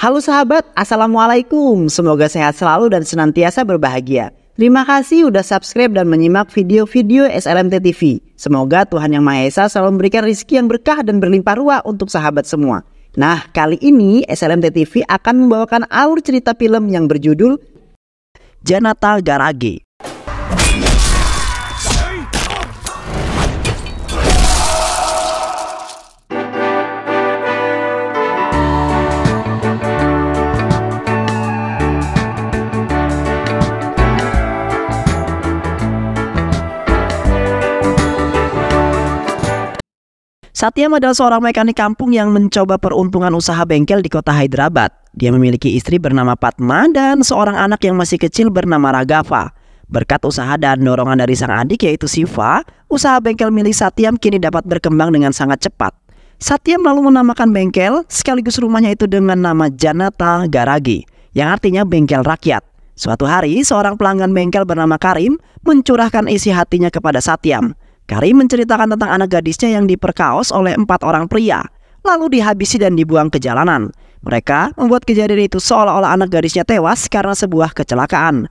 Halo sahabat, Assalamualaikum. Semoga sehat selalu dan senantiasa berbahagia. Terima kasih udah subscribe dan menyimak video-video SLMT TV. Semoga Tuhan Yang Maha Esa selalu memberikan rezeki yang berkah dan berlimpah ruah untuk sahabat semua. Nah, kali ini SLMT TV akan membawakan alur cerita film yang berjudul Janata Garage. Satyam adalah seorang mekanik kampung yang mencoba peruntungan usaha bengkel di kota Hyderabad. Dia memiliki istri bernama Padma dan seorang anak yang masih kecil bernama Raghav. Berkat usaha dan dorongan dari sang adik yaitu Shiva, usaha bengkel milik Satyam kini dapat berkembang dengan sangat cepat. Satyam lalu menamakan bengkel sekaligus rumahnya itu dengan nama Janata Garage, yang artinya bengkel rakyat. Suatu hari, seorang pelanggan bengkel bernama Karim mencurahkan isi hatinya kepada Satyam. Karim menceritakan tentang anak gadisnya yang diperkaos oleh 4 orang pria, lalu dihabisi dan dibuang ke jalanan. Mereka membuat kejadian itu seolah-olah anak gadisnya tewas karena sebuah kecelakaan.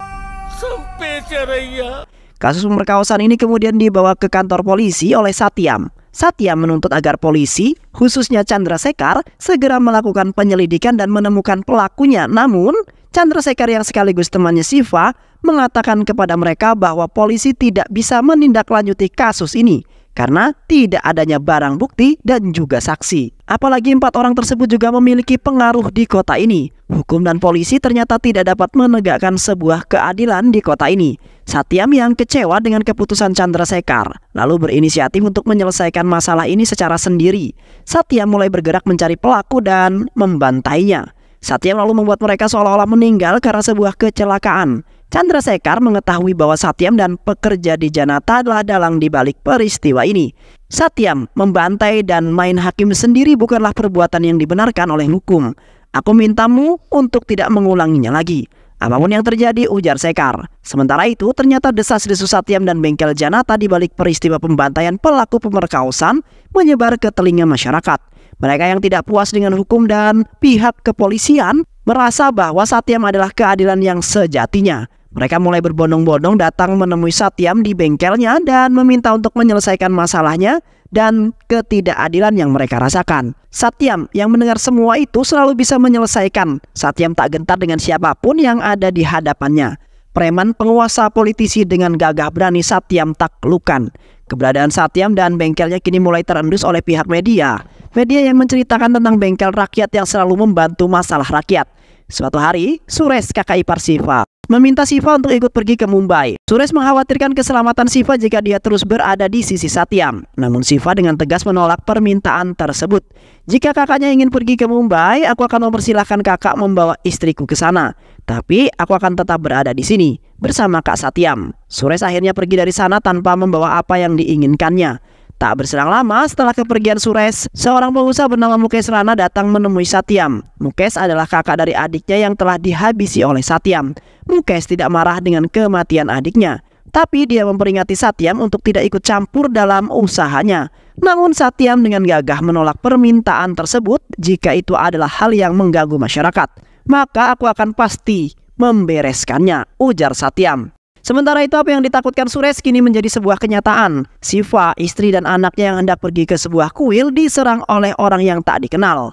Kasus pemerkosaan ini kemudian dibawa ke kantor polisi oleh Satyam. Satyam menuntut agar polisi, khususnya Chandrasekhar, segera melakukan penyelidikan dan menemukan pelakunya. Namun, Chandrasekhar yang sekaligus temannya Shiva mengatakan kepada mereka bahwa polisi tidak bisa menindaklanjuti kasus ini karena tidak adanya barang bukti dan juga saksi. Apalagi 4 orang tersebut juga memiliki pengaruh di kota ini. Hukum dan polisi ternyata tidak dapat menegakkan sebuah keadilan di kota ini. Satyam yang kecewa dengan keputusan Chandrasekhar lalu berinisiatif untuk menyelesaikan masalah ini secara sendiri. Satyam mulai bergerak mencari pelaku dan membantainya. Satyam lalu membuat mereka seolah-olah meninggal karena sebuah kecelakaan. Chandrasekhar mengetahui bahwa Satyam dan pekerja di Janata adalah dalang di balik peristiwa ini. Satyam membantai dan main hakim sendiri bukanlah perbuatan yang dibenarkan oleh hukum. Aku mintamu untuk tidak mengulanginya lagi. Apapun yang terjadi, ujar Sekhar. Sementara itu, ternyata desas-desus Satyam dan bengkel Janata di balik peristiwa pembantaian pelaku pemerkosaan menyebar ke telinga masyarakat. Mereka yang tidak puas dengan hukum dan pihak kepolisian merasa bahwa Satyam adalah keadilan yang sejatinya. Mereka mulai berbondong-bondong datang menemui Satyam di bengkelnya dan meminta untuk menyelesaikan masalahnya dan ketidakadilan yang mereka rasakan. Satyam yang mendengar semua itu selalu bisa menyelesaikan. Satyam tak gentar dengan siapapun yang ada di hadapannya. Preman penguasa politisi dengan gagah berani Satyam taklukkan. Keberadaan Satyam dan bengkelnya kini mulai terendus oleh pihak media. Media yang menceritakan tentang bengkel rakyat yang selalu membantu masalah rakyat. Suatu hari, Suresh, kakak ipar Shiva, meminta Shiva untuk ikut pergi ke Mumbai. Suresh mengkhawatirkan keselamatan Shiva jika dia terus berada di sisi Satyam. Namun Shiva dengan tegas menolak permintaan tersebut. Jika kakaknya ingin pergi ke Mumbai, aku akan mempersilahkan kakak membawa istriku ke sana. Tapi aku akan tetap berada di sini bersama Kak Satyam. Suresh akhirnya pergi dari sana tanpa membawa apa yang diinginkannya. Tak berselang lama setelah kepergian Suresh, seorang pengusaha bernama Mukesh Rana datang menemui Satyam. Mukesh adalah kakak dari adiknya yang telah dihabisi oleh Satyam. Mukesh tidak marah dengan kematian adiknya, tapi dia memperingati Satyam untuk tidak ikut campur dalam usahanya. Namun Satyam dengan gagah menolak permintaan tersebut. Jika itu adalah hal yang mengganggu masyarakat, maka aku akan pasti membereskannya, ujar Satyam. Sementara itu apa yang ditakutkan Suresh kini menjadi sebuah kenyataan. Shiva, istri dan anaknya yang hendak pergi ke sebuah kuil diserang oleh orang yang tak dikenal.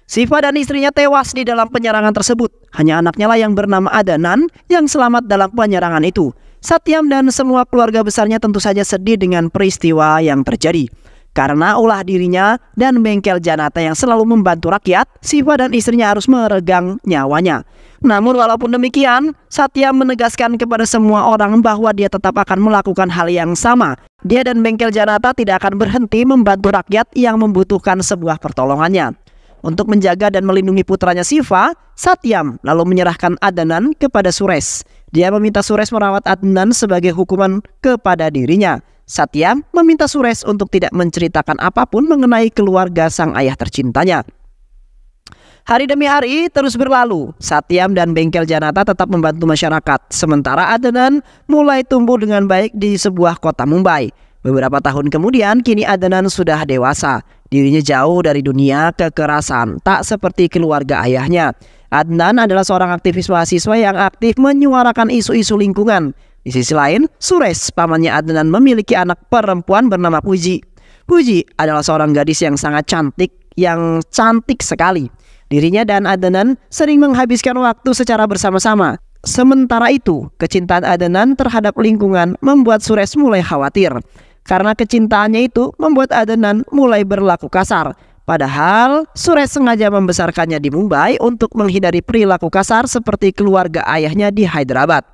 Shiva dan istrinya tewas di dalam penyerangan tersebut. Hanya anaknya lah yang bernama Adnan yang selamat dalam penyerangan itu. Satyam dan semua keluarga besarnya tentu saja sedih dengan peristiwa yang terjadi. Karena ulah dirinya dan bengkel Janata yang selalu membantu rakyat, Shiva dan istrinya harus meregang nyawanya. Namun walaupun demikian, Satyam menegaskan kepada semua orang bahwa dia tetap akan melakukan hal yang sama. Dia dan bengkel Janata tidak akan berhenti membantu rakyat yang membutuhkan sebuah pertolongannya. Untuk menjaga dan melindungi putranya Shiva, Satyam lalu menyerahkan Adnan kepada Suresh. Dia meminta Suresh merawat Adnan sebagai hukuman kepada dirinya. Satyam meminta Suresh untuk tidak menceritakan apapun mengenai keluarga sang ayah tercintanya. Hari demi hari terus berlalu. Satyam dan bengkel Janata tetap membantu masyarakat. Sementara Adnan mulai tumbuh dengan baik di sebuah kota Mumbai. Beberapa tahun kemudian, kini Adnan sudah dewasa. Dirinya jauh dari dunia kekerasan, tak seperti keluarga ayahnya. Adnan adalah seorang aktivis mahasiswa yang aktif menyuarakan isu-isu lingkungan. Di sisi lain, Suresh, pamannya Adnan, memiliki anak perempuan bernama Puji. Puji adalah seorang gadis yang sangat cantik sekali. Dirinya dan Adnan sering menghabiskan waktu secara bersama-sama. Sementara itu, kecintaan Adnan terhadap lingkungan membuat Suresh mulai khawatir. Karena kecintaannya itu membuat Adnan mulai berlaku kasar. Padahal Suresh sengaja membesarkannya di Mumbai untuk menghindari perilaku kasar seperti keluarga ayahnya di Hyderabad.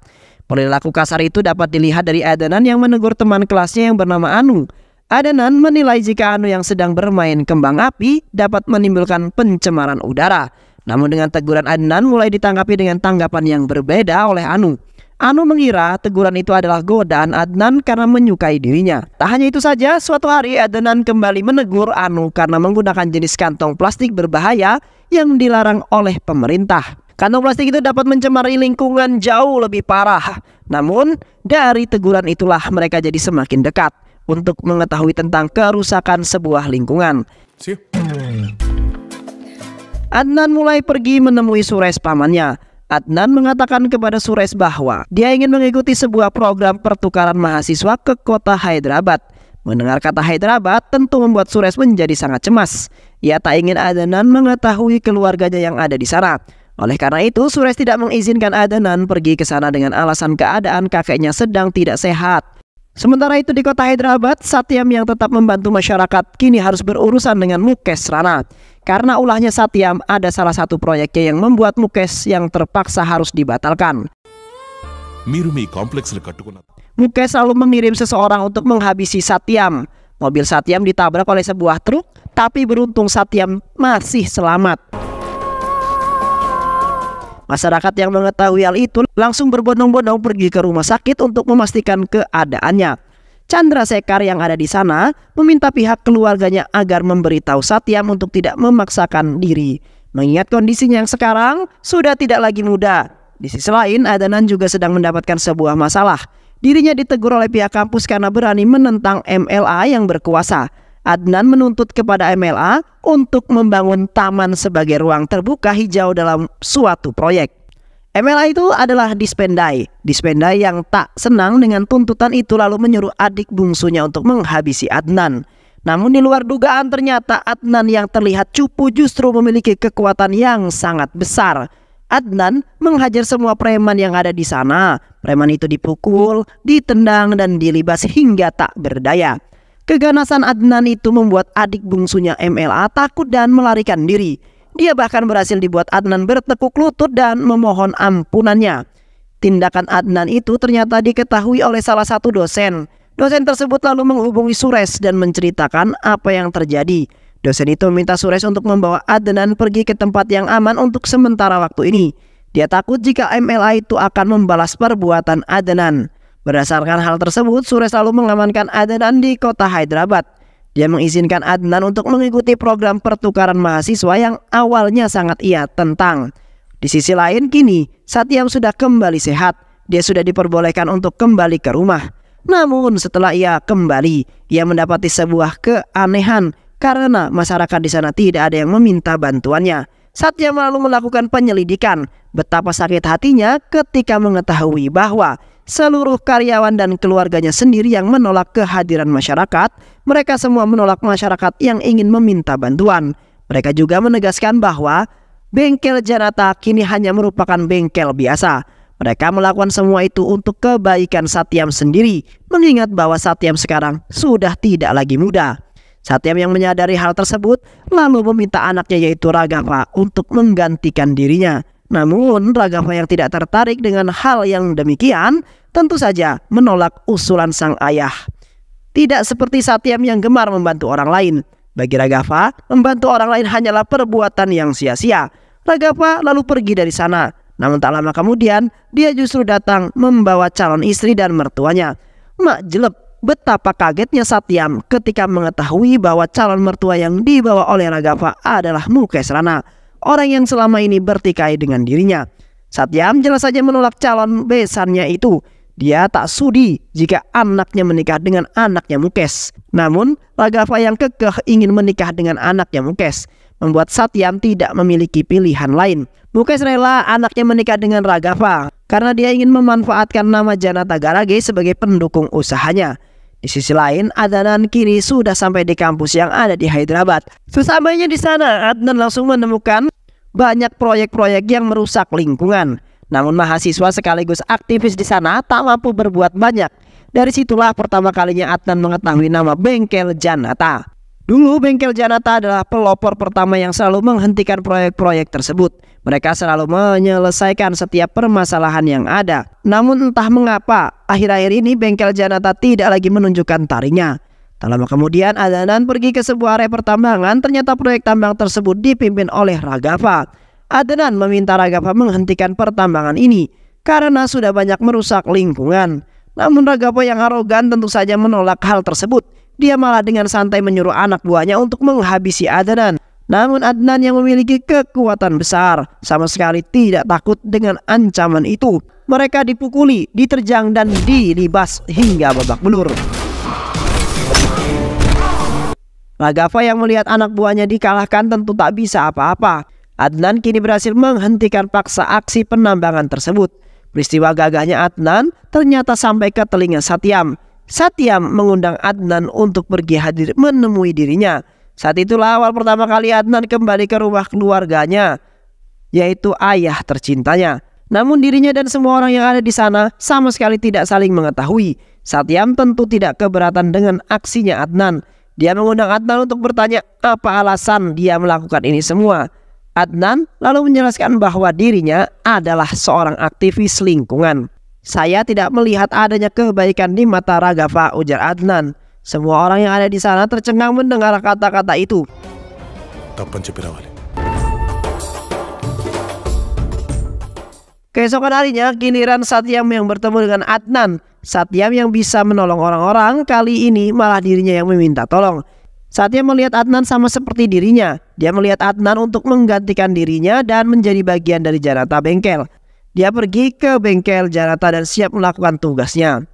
Perilaku kasar itu dapat dilihat dari Adnan yang menegur teman kelasnya yang bernama Anu. Adnan menilai jika Anu yang sedang bermain kembang api dapat menimbulkan pencemaran udara. Namun dengan teguran Adnan mulai ditanggapi dengan tanggapan yang berbeda oleh Anu. Anu mengira teguran itu adalah godaan Adnan karena menyukai dirinya. Tak hanya itu saja, suatu hari Adnan kembali menegur Anu karena menggunakan jenis kantong plastik berbahaya yang dilarang oleh pemerintah. Kantong plastik itu dapat mencemari lingkungan jauh lebih parah. Namun, dari teguran itulah mereka jadi semakin dekat untuk mengetahui tentang kerusakan sebuah lingkungan. Adnan mulai pergi menemui Suresh, pamannya. Adnan mengatakan kepada Suresh bahwa dia ingin mengikuti sebuah program pertukaran mahasiswa ke kota Hyderabad. Mendengar kata Hyderabad tentu membuat Suresh menjadi sangat cemas. Ia tak ingin Adnan mengetahui keluarganya yang ada di sana. Oleh karena itu, Suresh tidak mengizinkan Adnan pergi ke sana dengan alasan keadaan kakeknya sedang tidak sehat. Sementara itu di kota Hyderabad, Satyam yang tetap membantu masyarakat kini harus berurusan dengan Mukesh Rana. Karena ulahnya Satyam, ada salah satu proyeknya yang membuat Mukesh yang terpaksa harus dibatalkan. Mukesh selalu mengirim seseorang untuk menghabisi Satyam. Mobil Satyam ditabrak oleh sebuah truk, tapi beruntung Satyam masih selamat. Masyarakat yang mengetahui hal itu langsung berbondong-bondong pergi ke rumah sakit untuk memastikan keadaannya. Chandrasekhar yang ada di sana meminta pihak keluarganya agar memberitahu Satyam untuk tidak memaksakan diri. Mengingat kondisinya yang sekarang sudah tidak lagi muda. Di sisi lain, Adnan juga sedang mendapatkan sebuah masalah. Dirinya ditegur oleh pihak kampus karena berani menentang MLA yang berkuasa. Adnan menuntut kepada MLA untuk membangun taman sebagai ruang terbuka hijau dalam suatu proyek. MLA itu adalah Dispendai. Dispendai yang tak senang dengan tuntutan itu lalu menyuruh adik bungsunya untuk menghabisi Adnan. Namun di luar dugaan ternyata Adnan yang terlihat cupu justru memiliki kekuatan yang sangat besar. Adnan menghajar semua preman yang ada di sana. Preman itu dipukul, ditendang dan dilibas hingga tak berdaya. Keganasan Adnan itu membuat adik bungsunya MLA takut dan melarikan diri. Dia bahkan berhasil dibuat Adnan bertekuk lutut dan memohon ampunannya. Tindakan Adnan itu ternyata diketahui oleh salah satu dosen. Dosen tersebut lalu menghubungi Suresh dan menceritakan apa yang terjadi. Dosen itu meminta Suresh untuk membawa Adnan pergi ke tempat yang aman untuk sementara waktu ini. Dia takut jika MLA itu akan membalas perbuatan Adnan. Berdasarkan hal tersebut, Suresh lalu mengamankan Adnan di kota Hyderabad. Dia mengizinkan Adnan untuk mengikuti program pertukaran mahasiswa yang awalnya sangat ia tentang. Di sisi lain, kini Satyam sudah kembali sehat. Dia sudah diperbolehkan untuk kembali ke rumah. Namun setelah ia kembali, ia mendapati sebuah keanehan karena masyarakat di sana tidak ada yang meminta bantuannya. Satyam lalu melakukan penyelidikan. Betapa sakit hatinya ketika mengetahui bahwa seluruh karyawan dan keluarganya sendiri yang menolak kehadiran masyarakat. Mereka semua menolak masyarakat yang ingin meminta bantuan. Mereka juga menegaskan bahwa bengkel Janata kini hanya merupakan bengkel biasa. Mereka melakukan semua itu untuk kebaikan Satyam sendiri, mengingat bahwa Satyam sekarang sudah tidak lagi muda. Satyam yang menyadari hal tersebut lalu meminta anaknya yaitu Raghava untuk menggantikan dirinya. Namun Raghava yang tidak tertarik dengan hal yang demikian tentu saja menolak usulan sang ayah. Tidak seperti Satyam yang gemar membantu orang lain. Bagi Raghava, membantu orang lain hanyalah perbuatan yang sia-sia. Raghava lalu pergi dari sana. Namun tak lama kemudian, dia justru datang membawa calon istri dan mertuanya. Mak jelek, betapa kagetnya Satyam ketika mengetahui bahwa calon mertua yang dibawa oleh Raghava adalah Mukesh Rana, orang yang selama ini bertikai dengan dirinya. Satyam jelas saja menolak calon besannya itu. Dia tak sudi jika anaknya menikah dengan anaknya Mukesh. Namun Raghava yang kekeh ingin menikah dengan anaknya Mukesh. membuat Satyam tidak memiliki pilihan lain. Mukesh rela anaknya menikah dengan Raghav karena dia ingin memanfaatkan nama Janata Garage sebagai pendukung usahanya. Di sisi lain, Adnan kini sudah sampai di kampus yang ada di Hyderabad. Sesampainya di sana, Adnan langsung menemukan banyak proyek-proyek yang merusak lingkungan. Namun mahasiswa sekaligus aktivis di sana tak mampu berbuat banyak. Dari situlah pertama kalinya Adnan mengetahui nama Bengkel Janata. Dulu Bengkel Janata adalah pelopor pertama yang selalu menghentikan proyek-proyek tersebut. Mereka selalu menyelesaikan setiap permasalahan yang ada. Namun entah mengapa, akhir-akhir ini Bengkel Janata tidak lagi menunjukkan taringnya. Tak lama kemudian Adnan pergi ke sebuah area pertambangan. Ternyata proyek tambang tersebut dipimpin oleh Raghav. Adnan meminta Raghav menghentikan pertambangan ini karena sudah banyak merusak lingkungan. Namun Raghav yang arogan tentu saja menolak hal tersebut. Dia malah dengan santai menyuruh anak buahnya untuk menghabisi Adnan. Namun Adnan yang memiliki kekuatan besar sama sekali tidak takut dengan ancaman itu. Mereka dipukuli, diterjang dan dilibas hingga babak belur. Raghav yang melihat anak buahnya dikalahkan tentu tak bisa apa-apa. Adnan kini berhasil menghentikan paksa aksi penambangan tersebut. Peristiwa gagahnya Adnan ternyata sampai ke telinga Satyam. Satyam mengundang Adnan untuk pergi hadir menemui dirinya. Saat itulah awal pertama kali Adnan kembali ke rumah keluarganya, yaitu ayah tercintanya. Namun dirinya dan semua orang yang ada di sana sama sekali tidak saling mengetahui. Satyam tentu tidak keberatan dengan aksinya Adnan. Dia mengundang Adnan untuk bertanya apa alasan dia melakukan ini semua. Adnan lalu menjelaskan bahwa dirinya adalah seorang aktivis lingkungan. Saya tidak melihat adanya kebaikan di mata Raghav, ujar Adnan. Semua orang yang ada di sana tercengang mendengar kata-kata itu. Keesokan harinya giliran Satyam yang bertemu dengan Adnan. Satyam yang bisa menolong orang-orang, kali ini malah dirinya yang meminta tolong. Satyam melihat Adnan sama seperti dirinya. Dia melihat Adnan untuk menggantikan dirinya dan menjadi bagian dari Janata Bengkel. Dia pergi ke Bengkel Janata dan siap melakukan tugasnya.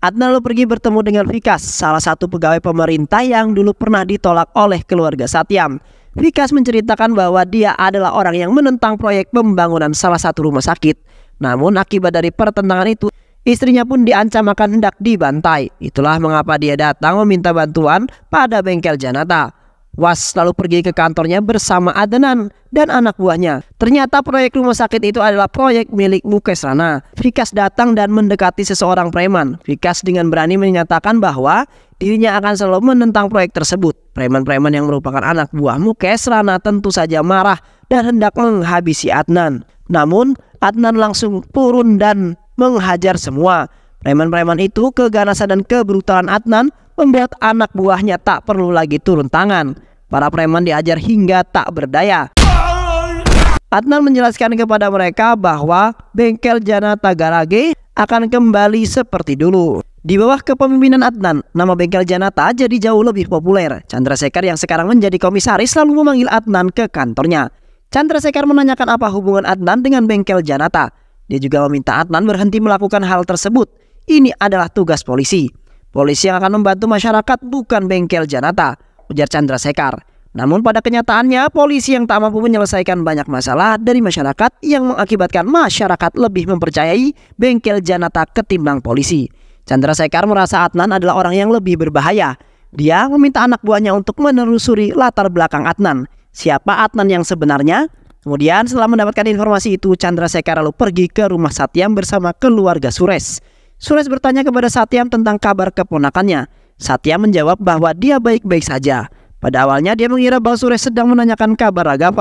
Adnan lalu pergi bertemu dengan Vikas, salah satu pegawai pemerintah yang dulu pernah ditolak oleh keluarga Satyam. Vikas menceritakan bahwa dia adalah orang yang menentang proyek pembangunan salah satu rumah sakit. Namun akibat dari pertentangan itu, istrinya pun diancam akan hendak dibantai. Itulah mengapa dia datang meminta bantuan pada Bengkel Janata. Was lalu pergi ke kantornya bersama Adnan dan anak buahnya. Ternyata proyek rumah sakit itu adalah proyek milik Mukesh Rana. Vikas datang dan mendekati seseorang preman. Vikas dengan berani menyatakan bahwa dirinya akan selalu menentang proyek tersebut. Preman-preman yang merupakan anak buah Mukesh Rana tentu saja marah dan hendak menghabisi Adnan. Namun Adnan langsung turun dan menghajar semua. Preman-preman itu, keganasan dan kebrutalan Adnan membuat anak buahnya tak perlu lagi turun tangan. Para preman diajar hingga tak berdaya. Adnan menjelaskan kepada mereka bahwa Bengkel Janata Garage akan kembali seperti dulu. Di bawah kepemimpinan Adnan, nama Bengkel Janata jadi jauh lebih populer. Chandrasekhar yang sekarang menjadi komisaris lalu memanggil Adnan ke kantornya. Chandrasekhar menanyakan apa hubungan Adnan dengan Bengkel Janata. Dia juga meminta Adnan berhenti melakukan hal tersebut. Ini adalah tugas polisi. Polisi yang akan membantu masyarakat bukan Bengkel Janata, ujar Chandrasekhar. Namun pada kenyataannya polisi yang tak mampu menyelesaikan banyak masalah dari masyarakat yang mengakibatkan masyarakat lebih mempercayai Bengkel Janata ketimbang polisi. Chandrasekhar merasa Adnan adalah orang yang lebih berbahaya. Dia meminta anak buahnya untuk menelusuri latar belakang Adnan. Siapa Adnan yang sebenarnya? Kemudian setelah mendapatkan informasi itu, Chandrasekhar lalu pergi ke rumah Satyam bersama keluarga Suresh. Suresh bertanya kepada Satyam tentang kabar keponakannya. Satyam menjawab bahwa dia baik-baik saja. Pada awalnya dia mengira bahwa Suresh sedang menanyakan kabar Raghav,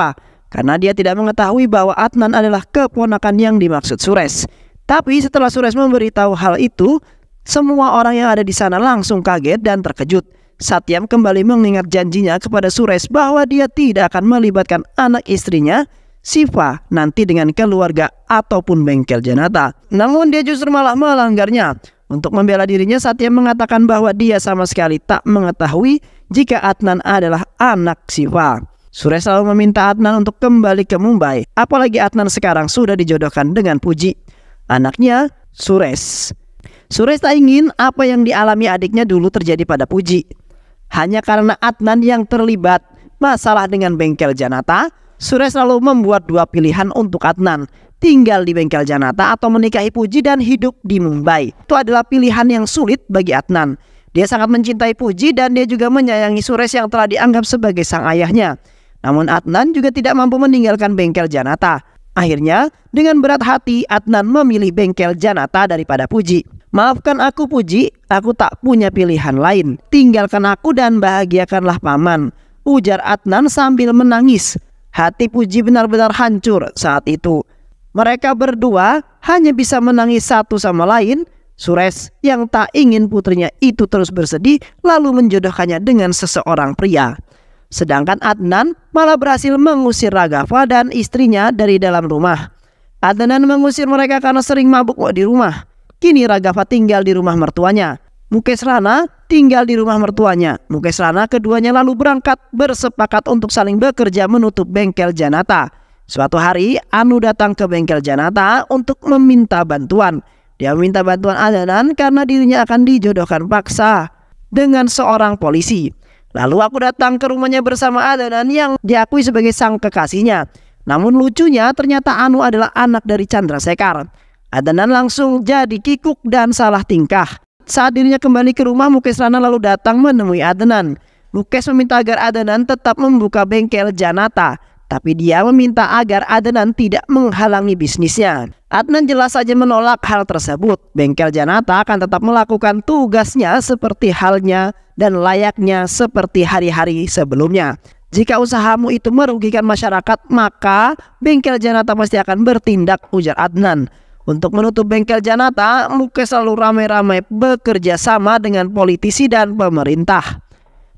karena dia tidak mengetahui bahwa Adnan adalah keponakan yang dimaksud Suresh. Tapi setelah Suresh memberitahu hal itu, semua orang yang ada di sana langsung kaget dan terkejut. Satyam kembali mengingat janjinya kepada Suresh bahwa dia tidak akan melibatkan anak istrinya, Siva, nanti dengan keluarga ataupun Bengkel Janata. Namun dia justru malah melanggarnya. Untuk membela dirinya, Satyam mengatakan bahwa dia sama sekali tak mengetahui jika Adnan adalah anak Siva. Suresh selalu meminta Adnan untuk kembali ke Mumbai. Apalagi Adnan sekarang sudah dijodohkan dengan Puji, anaknya Suresh. Suresh tak ingin apa yang dialami adiknya dulu terjadi pada Puji. Hanya karena Adnan yang terlibat, masalah dengan bengkel Janata, Suresh lalu membuat dua pilihan untuk Adnan. Tinggal di bengkel Janata atau menikahi Puji dan hidup di Mumbai. Itu adalah pilihan yang sulit bagi Adnan. Dia sangat mencintai Puji dan dia juga menyayangi Suresh yang telah dianggap sebagai sang ayahnya. Namun Adnan juga tidak mampu meninggalkan bengkel Janata. Akhirnya, dengan berat hati Adnan memilih bengkel Janata daripada Puji. "Maafkan aku Puji, aku tak punya pilihan lain. Tinggalkan aku dan bahagiakanlah paman," ujar Adnan sambil menangis. Hati Puji benar-benar hancur saat itu. Mereka berdua hanya bisa menangis satu sama lain. Suresh yang tak ingin putrinya itu terus bersedih lalu menjodohkannya dengan seseorang pria. Sedangkan Adnan malah berhasil mengusir Raghav dan istrinya dari dalam rumah. Adnan mengusir mereka karena sering mabuk di rumah. Kini Raghav tinggal di rumah mertuanya. Mukesh Rana tinggal di rumah mertuanya. Mukesh Rana keduanya lalu berangkat bersepakat untuk saling bekerja menutup bengkel Janata. Suatu hari Anu datang ke bengkel Janata untuk meminta bantuan. Dia meminta bantuan Adnan karena dirinya akan dijodohkan paksa dengan seorang polisi. Lalu aku datang ke rumahnya bersama Adnan yang diakui sebagai sang kekasihnya. Namun lucunya ternyata Anu adalah anak dari Chandrasekhar. Adnan langsung jadi kikuk dan salah tingkah. Saat dirinya kembali ke rumah, Mukesh Rana lalu datang menemui Adnan. Mukesh meminta agar Adnan tetap membuka bengkel Janata, tapi dia meminta agar Adnan tidak menghalangi bisnisnya. Adnan jelas saja menolak hal tersebut. Bengkel Janata akan tetap melakukan tugasnya seperti halnya dan layaknya seperti hari-hari sebelumnya. Jika usahamu itu merugikan masyarakat, maka bengkel Janata pasti akan bertindak, ujar Adnan. Untuk menutup bengkel Janata, Mukesh selalu ramai-ramai bekerja sama dengan politisi dan pemerintah.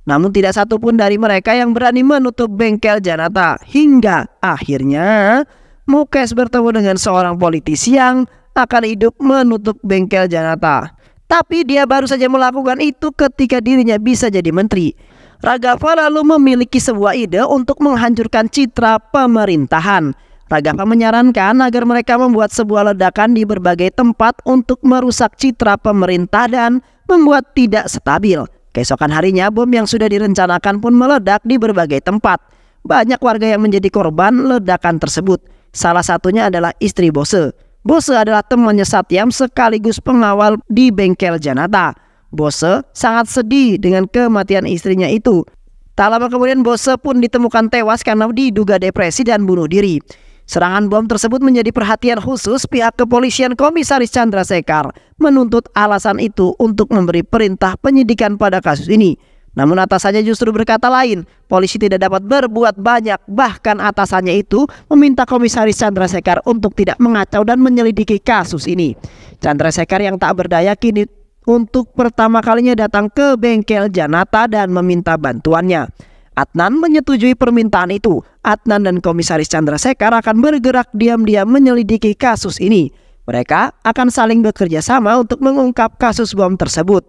Namun tidak satupun dari mereka yang berani menutup bengkel Janata. Hingga akhirnya Mukesh bertemu dengan seorang politisi yang akan hidup menutup bengkel Janata. Tapi dia baru saja melakukan itu ketika dirinya bisa jadi menteri. Raghav lalu memiliki sebuah ide untuk menghancurkan citra pemerintahan. Raghav menyarankan agar mereka membuat sebuah ledakan di berbagai tempat untuk merusak citra pemerintah dan membuat tidak stabil. Keesokan harinya bom yang sudah direncanakan pun meledak di berbagai tempat. Banyak warga yang menjadi korban ledakan tersebut. Salah satunya adalah istri Bose. Bose adalah temannya Satyam sekaligus pengawal di bengkel Janata. Bose sangat sedih dengan kematian istrinya itu. Tak lama kemudian Bose pun ditemukan tewas karena diduga depresi dan bunuh diri. Serangan bom tersebut menjadi perhatian khusus pihak kepolisian. Komisaris Chandrasekhar menuntut alasan itu untuk memberi perintah penyidikan pada kasus ini. Namun atasannya justru berkata lain. Polisi tidak dapat berbuat banyak. Bahkan atasannya itu meminta Komisaris Chandrasekhar untuk tidak mengacau dan menyelidiki kasus ini. Chandrasekhar yang tak berdaya kini untuk pertama kalinya datang ke bengkel Janata dan meminta bantuannya. Adnan menyetujui permintaan itu. Adnan dan Komisaris Chandrasekhar akan bergerak diam-diam menyelidiki kasus ini. Mereka akan saling bekerja sama untuk mengungkap kasus bom tersebut.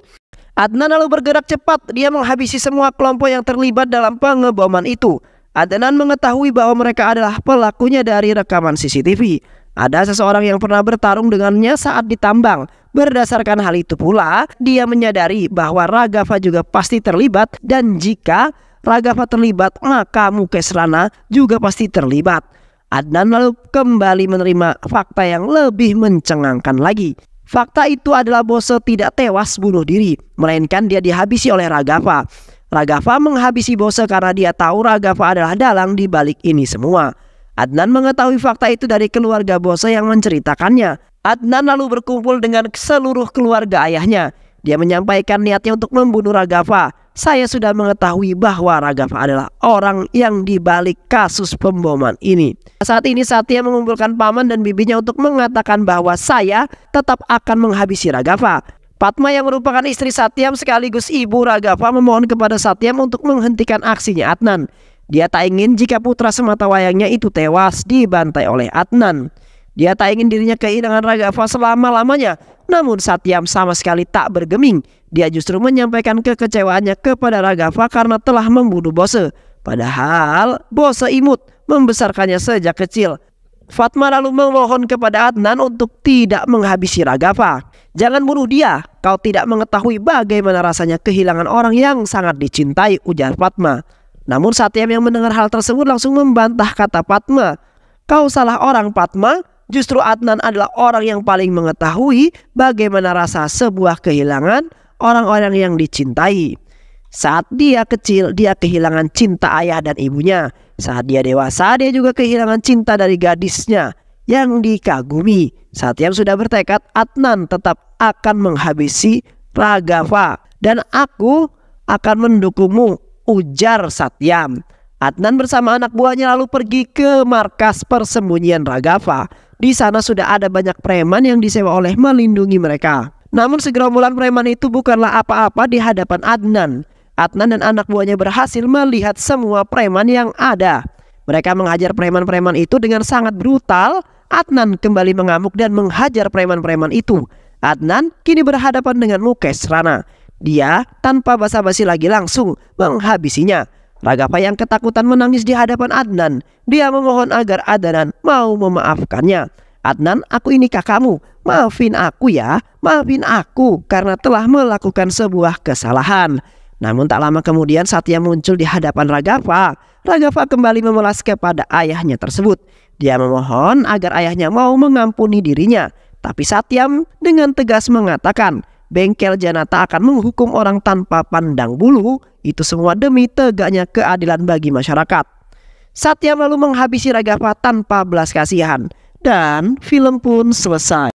Adnan lalu bergerak cepat. Dia menghabisi semua kelompok yang terlibat dalam pengeboman itu. Adnan mengetahui bahwa mereka adalah pelakunya dari rekaman CCTV. Ada seseorang yang pernah bertarung dengannya saat ditambang. Berdasarkan hal itu pula, dia menyadari bahwa Raghav juga pasti terlibat, dan jika Raghav terlibat, maka Mukesh Rana juga pasti terlibat. Adnan lalu kembali menerima fakta yang lebih mencengangkan lagi. Fakta itu adalah Bose tidak tewas bunuh diri, melainkan dia dihabisi oleh Raghav. Raghav menghabisi Bose karena dia tahu Raghav adalah dalang di balik ini semua. Adnan mengetahui fakta itu dari keluarga Bose yang menceritakannya. Adnan lalu berkumpul dengan seluruh keluarga ayahnya. Dia menyampaikan niatnya untuk membunuh Raghav. Saya sudah mengetahui bahwa Raghav adalah orang yang dibalik kasus pemboman ini. Saat ini Satya mengumpulkan paman dan bibinya untuk mengatakan bahwa saya tetap akan menghabisi Raghav. Padma yang merupakan istri Satyam sekaligus ibu Raghav memohon kepada Satyam untuk menghentikan aksinya Adnan. Dia tak ingin jika putra sematawayangnya itu tewas dibantai oleh Adnan. Dia tak ingin dirinya kehilangan Raghav selama-lamanya. Namun Satyam sama sekali tak bergeming. Dia justru menyampaikan kekecewaannya kepada Raghav karena telah membunuh Bose. Padahal Bose imut membesarkannya sejak kecil. Fatma lalu memohon kepada Adnan untuk tidak menghabisi Raghav. Jangan bunuh dia, kau tidak mengetahui bagaimana rasanya kehilangan orang yang sangat dicintai, ujar Fatma. Namun Satyam yang mendengar hal tersebut langsung membantah kata Padma. "Kau salah orang, Padma. Justru Adnan adalah orang yang paling mengetahui bagaimana rasa sebuah kehilangan orang-orang yang dicintai. Saat dia kecil, dia kehilangan cinta ayah dan ibunya. Saat dia dewasa, dia juga kehilangan cinta dari gadisnya yang dikagumi. Satyam sudah bertekad Adnan tetap akan menghabisi Raghav. Dan aku akan mendukungmu," ujar Satyam. Adnan bersama anak buahnya lalu pergi ke markas persembunyian Raghav. Di sana sudah ada banyak preman yang disewa oleh melindungi mereka. Namun segerombolan preman itu bukanlah apa-apa di hadapan Adnan. Adnan dan anak buahnya berhasil melihat semua preman yang ada. Mereka menghajar preman-preman itu dengan sangat brutal. Adnan kembali mengamuk dan menghajar preman-preman itu. Adnan kini berhadapan dengan Mukesh Rana. Dia tanpa basa-basi lagi langsung menghabisinya. Raghav yang ketakutan menangis di hadapan Adnan. Dia memohon agar Adnan mau memaafkannya. "Adnan, aku ini kakakmu. Maafin aku ya. Maafin aku karena telah melakukan sebuah kesalahan." Namun tak lama kemudian Satyam muncul di hadapan Raghav. Raghav kembali memelas kepada ayahnya tersebut. Dia memohon agar ayahnya mau mengampuni dirinya. Tapi Satyam dengan tegas mengatakan, bengkel Janata akan menghukum orang tanpa pandang bulu. Itu semua demi tegaknya keadilan bagi masyarakat. Satyam lalu menghabisi Raghav tanpa belas kasihan. Dan film pun selesai.